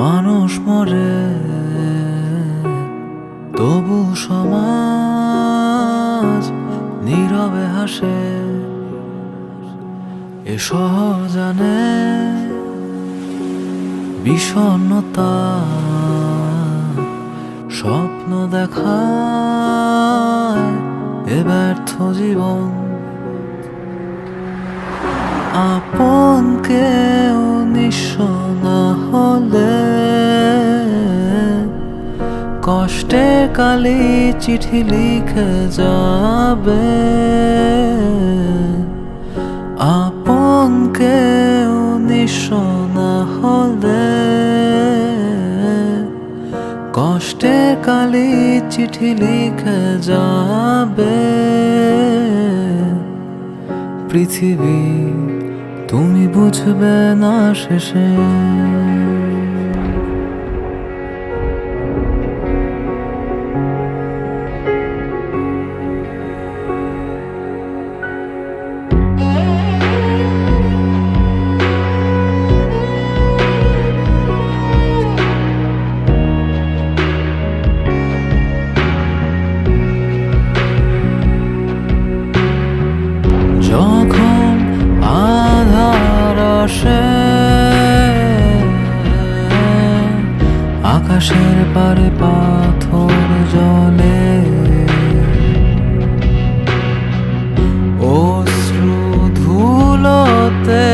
মানুষ মরে তবু সমাজ নীরবে হাসে। এ শহর জানে বিষণ্ণতা স্বপ্ন দেখায় এ ব্যর্থ জীবন। আপন কেউ নিঃস্ব না হলে কষ্টের কালি চিঠি লিখে যাবে। আপন কেউ নিঃস্ব না হলে কষ্টের কালি চিঠি লিখে যাবে। পৃথিবী তুমি বুঝবে না শেষে। যখন আধার আসে আকাশের পারে পাথর জলে, অশ্রু ধুলোতে